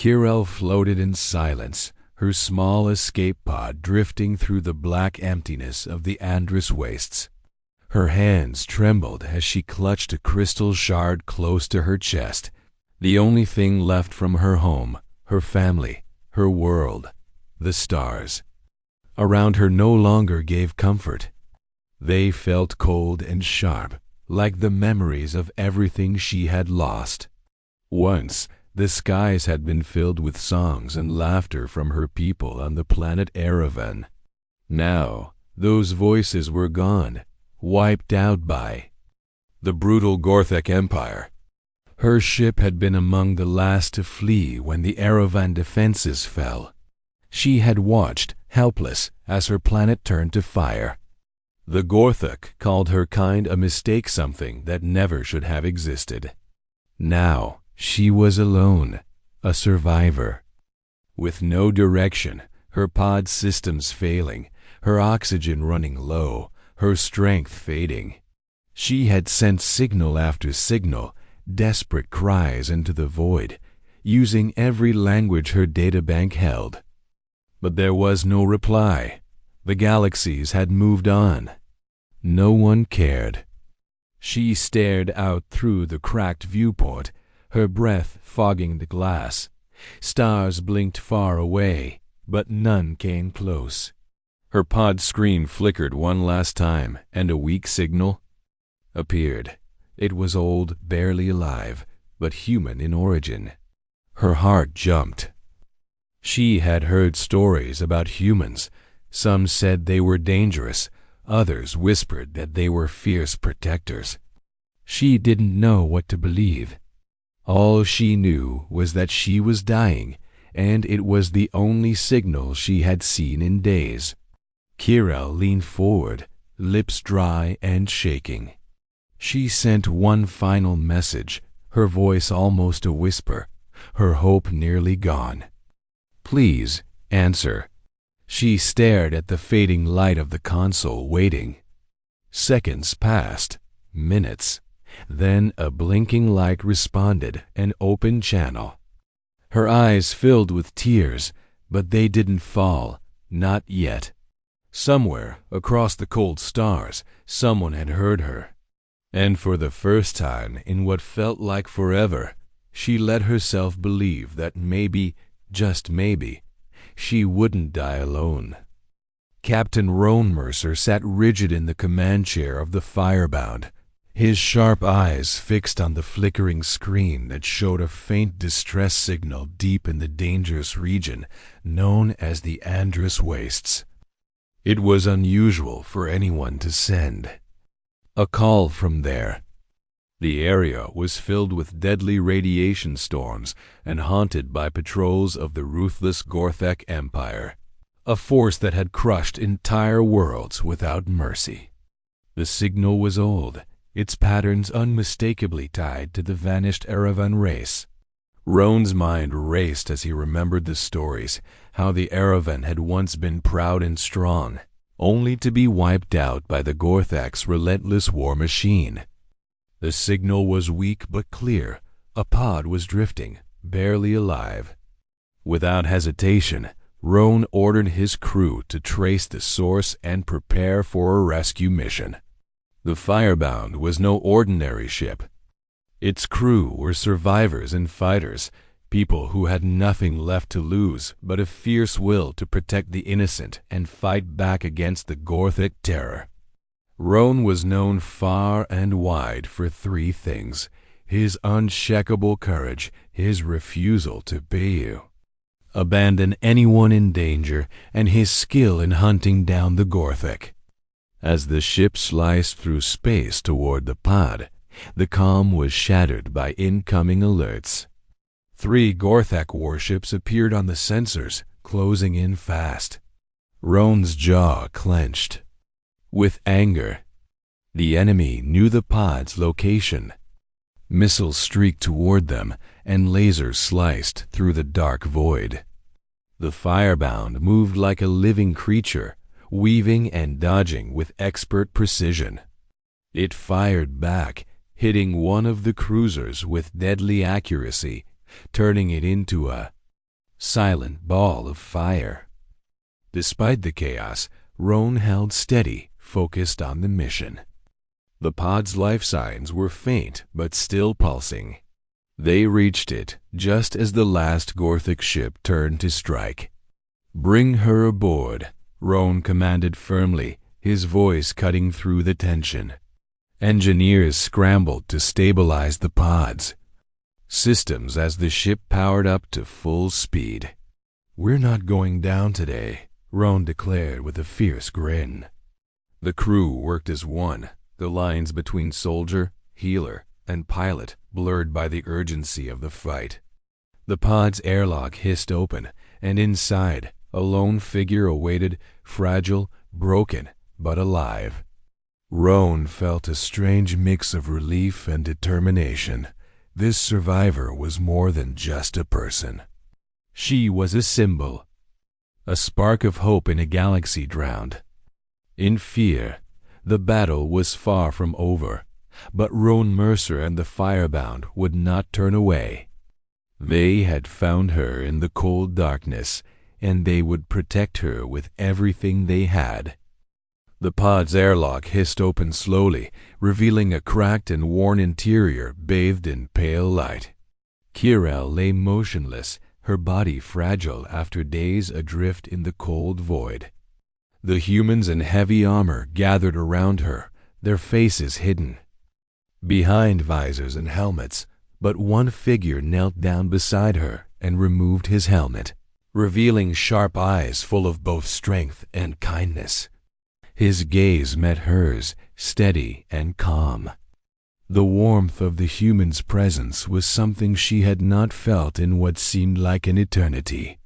Kirel floated in silence, her small escape pod drifting through the black emptiness of the Andrus wastes. Her hands trembled as she clutched a crystal shard close to her chest, the only thing left from her home, her family, her world, the stars. Around her no longer gave comfort. They felt cold and sharp, like the memories of everything she had lost. Once, the skies had been filled with songs and laughter from her people on the planet Erevan. Now, those voices were gone, wiped out by the brutal Gorthek Empire. Her ship had been among the last to flee when the Erevan defenses fell. She had watched, helpless, as her planet turned to fire. The Gorthek called her kind a mistake, something that never should have existed. Now, she was alone, a survivor. With no direction, her pod systems failing, her oxygen running low, her strength fading. She had sent signal after signal, desperate cries into the void, using every language her databank held. But there was no reply. The galaxies had moved on. No one cared. She stared out through the cracked viewport, her breath fogging the glass. Stars blinked far away, but none came close. Her pod screen flickered one last time, and a weak signal appeared. It was old, barely alive, but human in origin. Her heart jumped. She had heard stories about humans. Some said they were dangerous. Others whispered that they were fierce protectors. She didn't know what to believe. All she knew was that she was dying, and it was the only signal she had seen in days. Kirel leaned forward, lips dry and shaking. She sent one final message, her voice almost a whisper, her hope nearly gone. "Please, answer." She stared at the fading light of the console, waiting. Seconds passed, minutes. Then a blinking light responded, an open channel. Her eyes filled with tears, but they didn't fall, not yet. Somewhere, across the cold stars, someone had heard her. And for the first time in what felt like forever, she let herself believe that maybe, just maybe, she wouldn't die alone. Captain Roan Mercer sat rigid in the command chair of the Firebound, his sharp eyes fixed on the flickering screen that showed a faint distress signal deep in the dangerous region known as the Andrus Wastes. It was unusual for anyone to send a call from there. The area was filled with deadly radiation storms and haunted by patrols of the ruthless Gorthek Empire, a force that had crushed entire worlds without mercy. The signal was old, its patterns unmistakably tied to the vanished Erevan race. Roan's mind raced as he remembered the stories, how the Erevan had once been proud and strong, only to be wiped out by the Gorthek's relentless war machine. The signal was weak but clear. A pod was drifting, barely alive. Without hesitation, Roan ordered his crew to trace the source and prepare for a rescue mission. The Firebound was no ordinary ship. Its crew were survivors and fighters, people who had nothing left to lose but a fierce will to protect the innocent and fight back against the Gorthek terror. Roan was known far and wide for three things: his unshakable courage, his refusal to abandon anyone in danger, and his skill in hunting down the Gorthek. As the ship sliced through space toward the pod, the calm was shattered by incoming alerts. 3 Gorthek warships appeared on the sensors, closing in fast. Roan's jaw clenched. With anger, the enemy knew the pod's location. Missiles streaked toward them, and lasers sliced through the dark void. The Firebound moved like a living creature, weaving and dodging with expert precision. It fired back, hitting one of the cruisers with deadly accuracy, turning it into a silent ball of fire. Despite the chaos, Roan held steady, focused on the mission. The pod's life signs were faint but still pulsing. They reached it just as the last Gorthic ship turned to strike. "Bring her aboard," Roan commanded firmly, his voice cutting through the tension. Engineers scrambled to stabilize the pods systems as the ship powered up to full speed. "We're not going down today," Roan declared with a fierce grin. The crew worked as one, the lines between soldier, healer, and pilot blurred by the urgency of the fight. The pod's airlock hissed open, and inside, a lone figure awaited, fragile, broken, but alive. Roan felt a strange mix of relief and determination. This survivor was more than just a person. She was a symbol, a spark of hope in a galaxy drowned in fear. The battle was far from over, but Roan Mercer and the Firebound would not turn away. They had found her in the cold darkness, and they would protect her with everything they had. The pod's airlock hissed open slowly, revealing a cracked and worn interior bathed in pale light. Kirel lay motionless, her body fragile after days adrift in the cold void. The humans in heavy armor gathered around her, their faces hidden behind visors and helmets, but one figure knelt down beside her and removed his helmet, revealing sharp eyes full of both strength and kindness. His gaze met hers, steady and calm. The warmth of the human's presence was something she had not felt in what seemed like an eternity.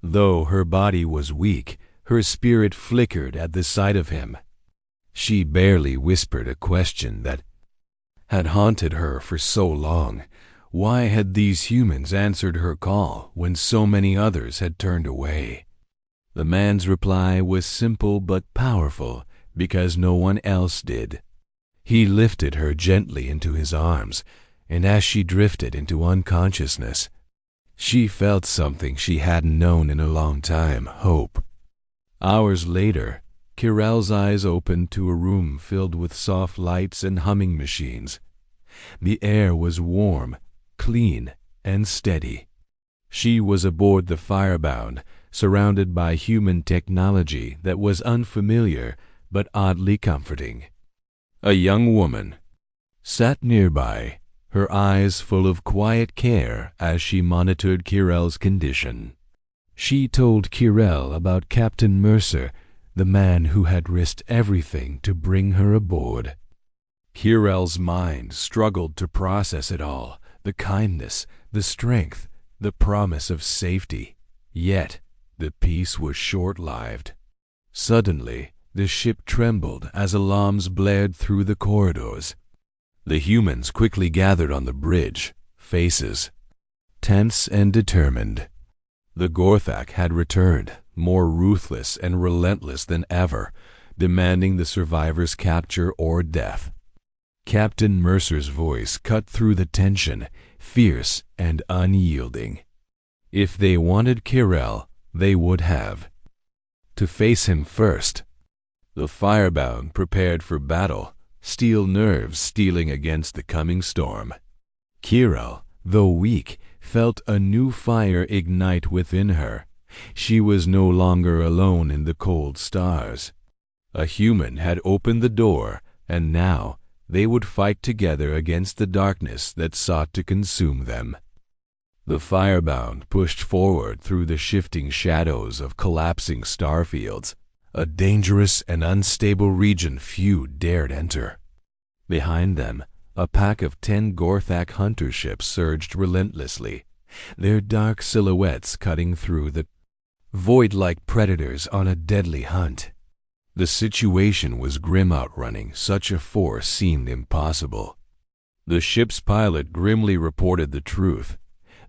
Though her body was weak, her spirit flickered at the sight of him. She barely whispered a question that had haunted her for so long. Why had these humans answered her call when so many others had turned away? The man's reply was simple but powerful because no one else did. He lifted her gently into his arms, and as she drifted into unconsciousness, she felt something she hadn't known in a long time, hope. Hours later, Kirel's eyes opened to a room filled with soft lights and humming machines. The air was warm, clean, and steady. She was aboard the Firebound, surrounded by human technology that was unfamiliar but oddly comforting. A young woman sat nearby, her eyes full of quiet care as she monitored Kirel's condition. She told Kirel about Captain Mercer, the man who had risked everything to bring her aboard. Kirel's mind struggled to process it all, the kindness, the strength, the promise of safety. Yet, the peace was short-lived. Suddenly, the ship trembled as alarms blared through the corridors. The humans quickly gathered on the bridge, faces tense and determined. The Gorthak had returned, more ruthless and relentless than ever, demanding the survivors' capture or death. Captain Mercer's voice cut through the tension, fierce and unyielding. If they wanted Kirel, they would have to face him first. The Firebound prepared for battle, steel nerves steeling against the coming storm. Kirel, though weak, felt a new fire ignite within her. She was no longer alone in the cold stars. A human had opened the door, and now they would fight together against the darkness that sought to consume them. The Firebound pushed forward through the shifting shadows of collapsing starfields, a dangerous and unstable region few dared enter. Behind them, a pack of 10 Gorthak hunter ships surged relentlessly, their dark silhouettes cutting through the void like predators on a deadly hunt. The situation was grim outrunning such a force seemed impossible. The ship's pilot grimly reported the truth.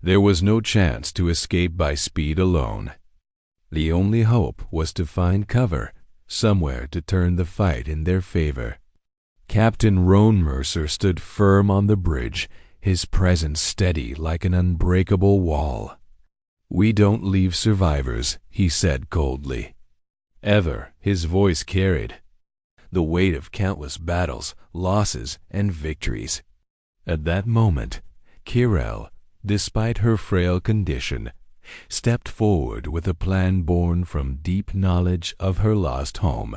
There was no chance to escape by speed alone. The only hope was to find cover, somewhere to turn the fight in their favor. Captain Roan Mercer stood firm on the bridge, his presence steady like an unbreakable wall. "We don't leave survivors," he said coldly. Ever, his voice carried the weight of countless battles, losses, and victories. At that moment, Kirel, despite her frail condition, stepped forward with a plan born from deep knowledge of her lost home.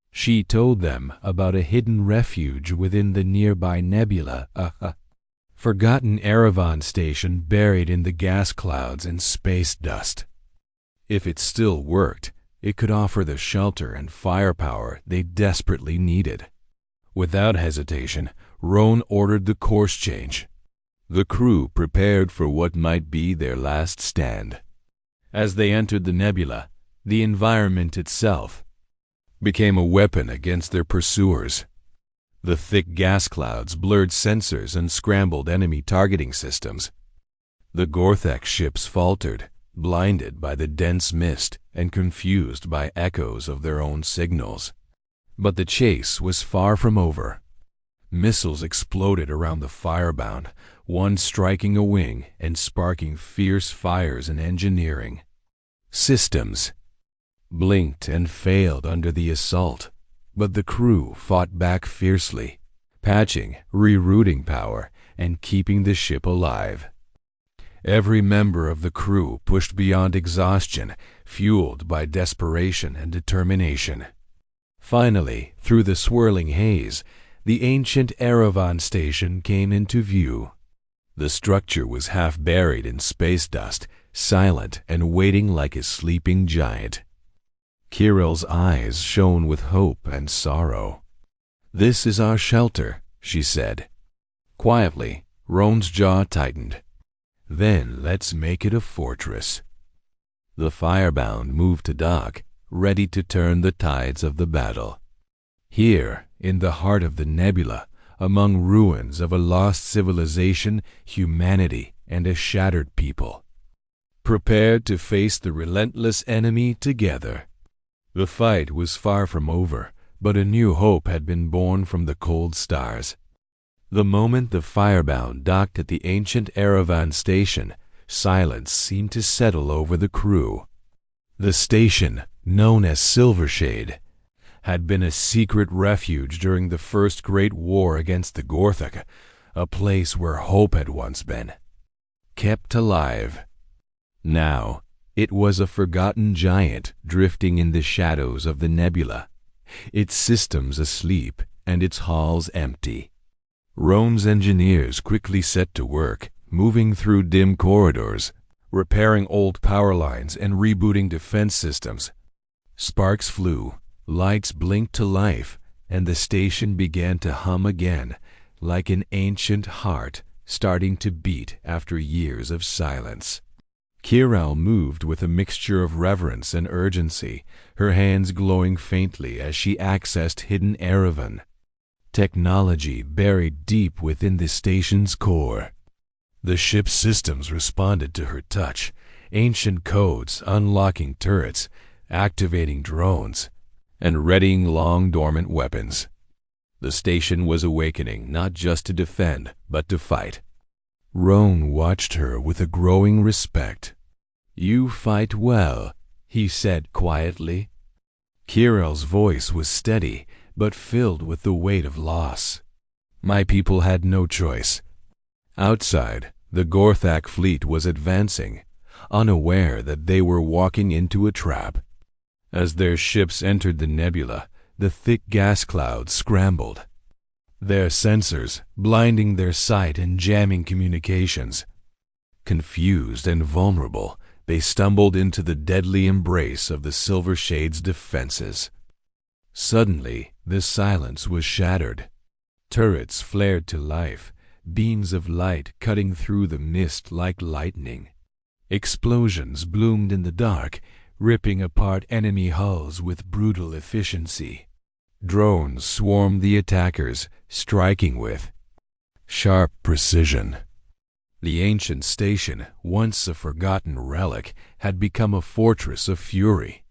She told them about a hidden refuge within the nearby nebula, a forgotten Erevan station buried in the gas clouds and space dust. If it still worked, it could offer the shelter and firepower they desperately needed. Without hesitation, Roan ordered the course change. The crew prepared for what might be their last stand. As they entered the nebula, the environment itself became a weapon against their pursuers. The thick gas clouds blurred sensors and scrambled enemy targeting systems. The Gorthak ships faltered, blinded by the dense mist and confused by echoes of their own signals. But the chase was far from over. Missiles exploded around the firebound, one striking a wing and sparking fierce fires in engineering. Systems blinked and failed under the assault, but the crew fought back fiercely, patching, rerouting power, and keeping the ship alive. Every member of the crew pushed beyond exhaustion, fueled by desperation and determination. Finally, through the swirling haze, the ancient Erevan station came into view. The structure was half buried in space dust, silent and waiting like a sleeping giant. Kirill's eyes shone with hope and sorrow. "This is our shelter," she said. Quietly, Roan's jaw tightened. "Then let's make it a fortress." The firebound moved to dock, ready to turn the tides of the battle. Here, in the heart of the nebula, among ruins of a lost civilization, humanity, and a shattered people, prepared to face the relentless enemy together. The fight was far from over, but a new hope had been born from the cold stars. The moment the firebound docked at the ancient Erevan station, silence seemed to settle over the crew. The station, known as Silvershade, had been a secret refuge during the First Great War against the Gorthak, a place where hope had once been, kept alive. Now, it was a forgotten giant drifting in the shadows of the nebula, its systems asleep and its halls empty. Roan's engineers quickly set to work, moving through dim corridors, repairing old power lines and rebooting defense systems. Sparks flew, lights blinked to life, and the station began to hum again, like an ancient heart starting to beat after years of silence. Kirel moved with a mixture of reverence and urgency, her hands glowing faintly as she accessed hidden Erevan, technology buried deep within the station's core. The ship's systems responded to her touch, ancient codes unlocking turrets, activating drones, and readying long-dormant weapons. The station was awakening not just to defend, but to fight. Roan watched her with a growing respect. "You fight well," he said quietly. Kirel's voice was steady, but filled with the weight of loss. "My people had no choice." Outside, the Gorthak fleet was advancing, unaware that they were walking into a trap. As their ships entered the nebula, the thick gas clouds scrambled, their sensors blinding their sight and jamming communications. Confused and vulnerable, they stumbled into the deadly embrace of the Silver Shade's defenses. Suddenly, the silence was shattered. Turrets flared to life, beams of light cutting through the mist like lightning. Explosions bloomed in the dark, ripping apart enemy hulls with brutal efficiency. Drones swarmed the attackers, striking with sharp precision. The ancient station, once a forgotten relic, had become a fortress of fury.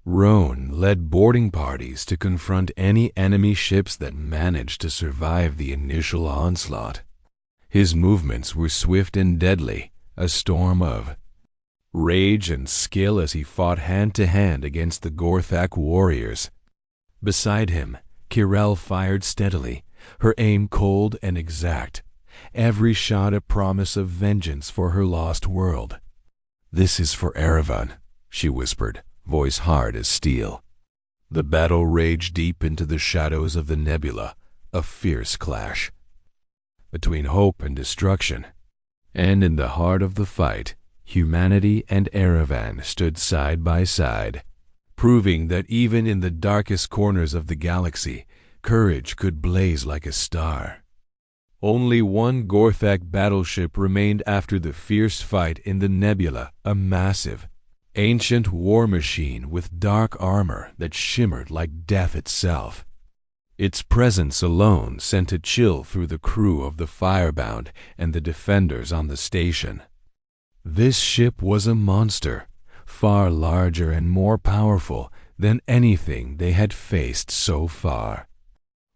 Roan led boarding parties to confront any enemy ships that managed to survive the initial onslaught. His movements were swift and deadly, a storm of rage and skill as he fought hand-to-hand against the Gorthak warriors. Beside him, Kirel fired steadily, her aim cold and exact, every shot a promise of vengeance for her lost world. "This is for Erevan," she whispered, voice hard as steel. The battle raged deep into the shadows of the nebula, a fierce clash between hope and destruction. And in the heart of the fight, humanity and Erevan stood side by side, proving that even in the darkest corners of the galaxy, courage could blaze like a star. Only one Gorthak battleship remained after the fierce fight in the nebula, a massive, ancient war machine with dark armor that shimmered like death itself. Its presence alone sent a chill through the crew of the Firebound and the defenders on the station. This ship was a monster, far larger and more powerful than anything they had faced so far.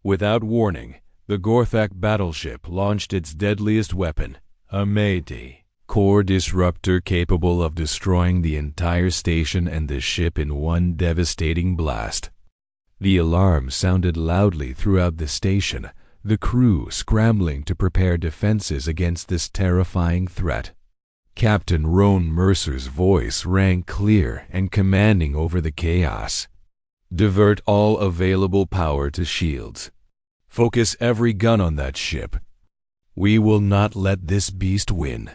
Without warning, the Gorthak battleship launched its deadliest weapon, a Métis core disruptor capable of destroying the entire station and the ship in one devastating blast. The alarm sounded loudly throughout the station, the crew scrambling to prepare defenses against this terrifying threat. Captain Roan Mercer's voice rang clear and commanding over the chaos. "Divert all available power to shields. Focus every gun on that ship. We will not let this beast win."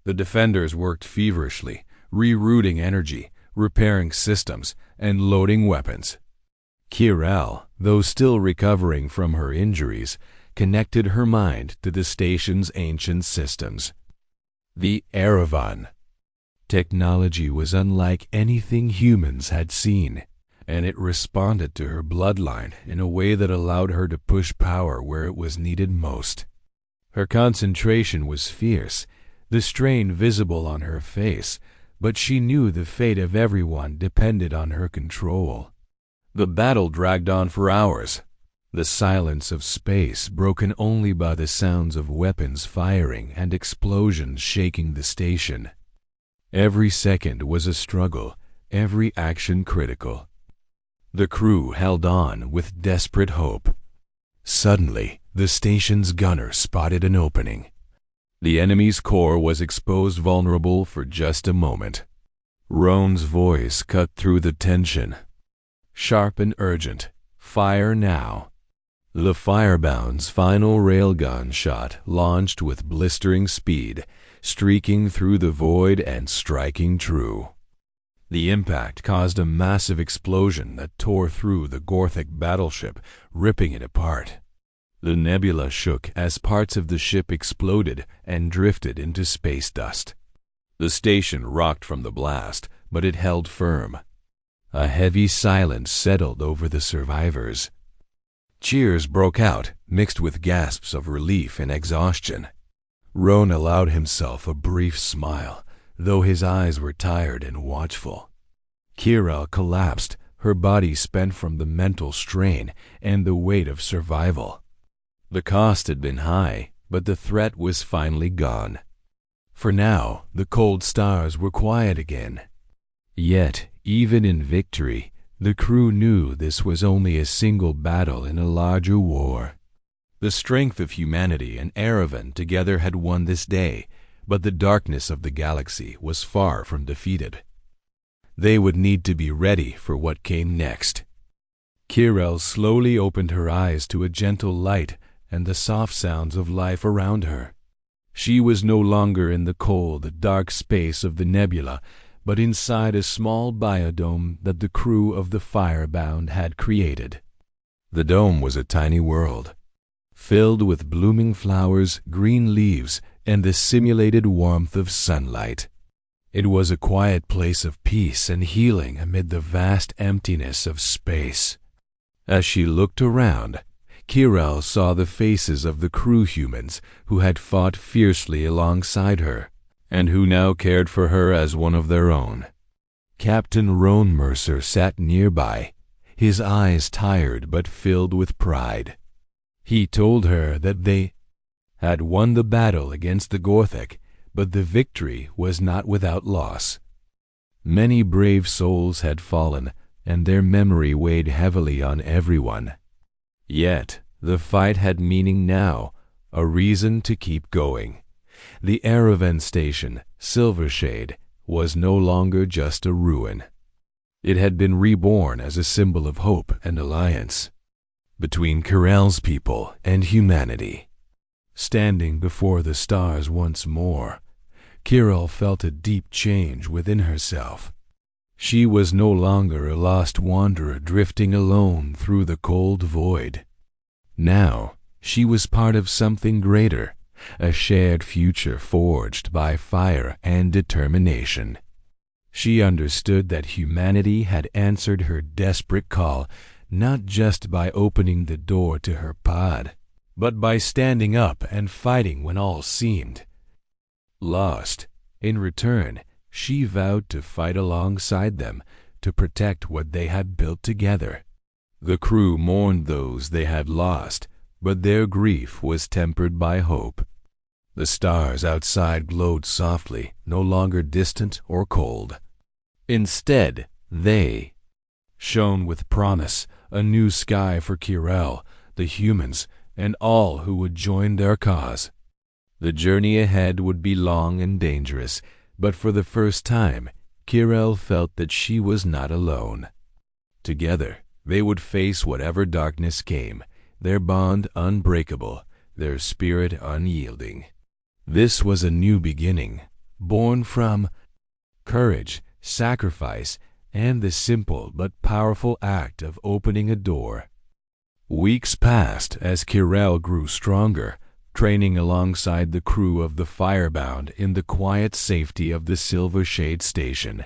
The defenders worked feverishly, rerouting energy, repairing systems, and loading weapons. Kirel, though still recovering from her injuries, connected her mind to the station's ancient systems. The Erevan. Technology was unlike anything humans had seen, and it responded to her bloodline in a way that allowed her to push power where it was needed most. Her concentration was fierce, the strain visible on her face, but she knew the fate of everyone depended on her control. The battle dragged on for hours, the silence of space broken only by the sounds of weapons firing and explosions shaking the station. Every second was a struggle, every action critical. The crew held on with desperate hope. Suddenly, the station's gunner spotted an opening. The enemy's core was exposed vulnerable for just a moment. Roan's voice cut through the tension. Sharp and urgent, "Fire now." The Firebound's final railgun shot launched with blistering speed, streaking through the void and striking true. The impact caused a massive explosion that tore through the Gorthak battleship, ripping it apart. The nebula shook as parts of the ship exploded and drifted into space dust. The station rocked from the blast, but it held firm. A heavy silence settled over the survivors. Cheers broke out, mixed with gasps of relief and exhaustion. Roan allowed himself a brief smile, though his eyes were tired and watchful. Kirel collapsed, her body spent from the mental strain and the weight of survival. The cost had been high, but the threat was finally gone. For now, the cold stars were quiet again. Yet, even in victory, the crew knew this was only a single battle in a larger war. The strength of humanity and Erevan together had won this day, but the darkness of the galaxy was far from defeated. They would need to be ready for what came next. Kirel slowly opened her eyes to a gentle light and the soft sounds of life around her. She was no longer in the cold, dark space of the nebula, but inside a small biodome that the crew of the Firebound had created. The dome was a tiny world, filled with blooming flowers, green leaves, and the simulated warmth of sunlight. It was a quiet place of peace and healing amid the vast emptiness of space. As she looked around, Kirel saw the faces of the crew humans who had fought fiercely alongside her, and who now cared for her as one of their own. Captain Roan Mercer sat nearby, his eyes tired but filled with pride. He told her that they had won the battle against the Gorthak, but the victory was not without loss. Many brave souls had fallen, and their memory weighed heavily on everyone. Yet, the fight had meaning now, a reason to keep going. The Aravan station, Silvershade, was no longer just a ruin. It had been reborn as a symbol of hope and alliance between Kirell's people and humanity. Standing before the stars once more, Kirell felt a deep change within herself. She was no longer a lost wanderer drifting alone through the cold void. Now, she was part of something greater, a shared future forged by fire and determination. She understood that humanity had answered her desperate call not just by opening the door to her pod, but by standing up and fighting when all seemed lost. In return, she vowed to fight alongside them, to protect what they had built together. The crew mourned those they had lost, but their grief was tempered by hope. The stars outside glowed softly, no longer distant or cold. Instead, they shone with promise, a new sky for Kirell, the humans, and all who would join their cause. The journey ahead would be long and dangerous, but for the first time, Kirell felt that she was not alone. Together, they would face whatever darkness came, their bond unbreakable, their spirit unyielding. This was a new beginning, born from courage, sacrifice, and the simple but powerful act of opening a door. Weeks passed as Kirell grew stronger, training alongside the crew of the Firebound in the quiet safety of the Silvershade station.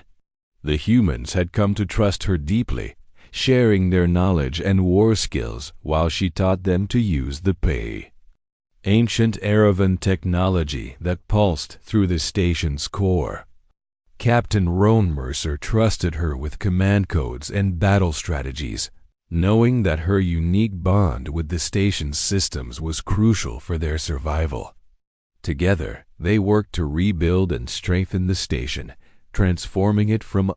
The humans had come to trust her deeply, sharing their knowledge and war skills while she taught them to use the pay. Ancient Aravan technology that pulsed through the station's core. Captain Roan Mercer trusted her with command codes and battle strategies, knowing that her unique bond with the station's systems was crucial for their survival. Together, they worked to rebuild and strengthen the station, transforming it from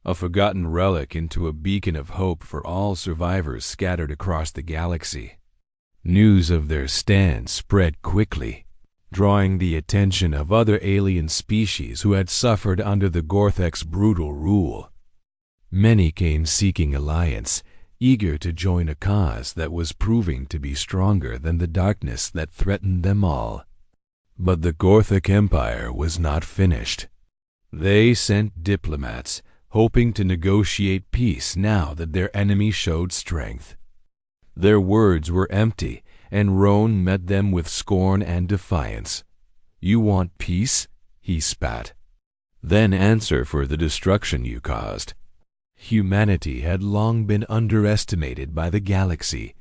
a forgotten relic into a beacon of hope for all survivors scattered across the galaxy. News of their stand spread quickly, drawing the attention of other alien species who had suffered under the Gorthek's brutal rule. Many came seeking alliance, eager to join a cause that was proving to be stronger than the darkness that threatened them all. But the Gorthek Empire was not finished. They sent diplomats, hoping to negotiate peace now that their enemy showed strength. Their words were empty, and Roan met them with scorn and defiance. "You want peace?" he spat. "Then answer for the destruction you caused." Humanity had long been underestimated by the galaxy,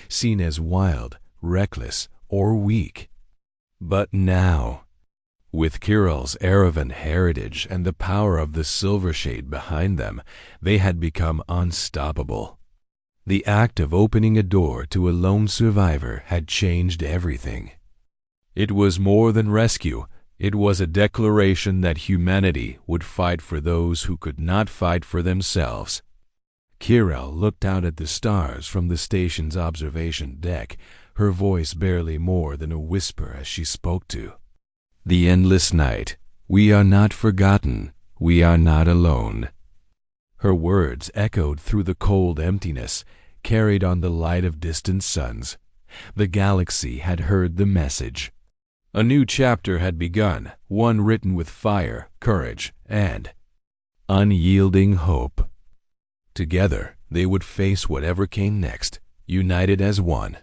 seen as wild, reckless, or weak. But now, with Kirell's Aravan heritage and the power of the Silvershade behind them, they had become unstoppable. The act of opening a door to a lone survivor had changed everything. It was more than rescue. It was a declaration that humanity would fight for those who could not fight for themselves. Kirell looked out at the stars from the station's observation deck, her voice barely more than a whisper as she spoke to the endless night. "We are not forgotten. We are not alone." Her words echoed through the cold emptiness, carried on the light of distant suns. The galaxy had heard the message. A new chapter had begun, one written with fire, courage, and unyielding hope. Together, they would face whatever came next, united as one.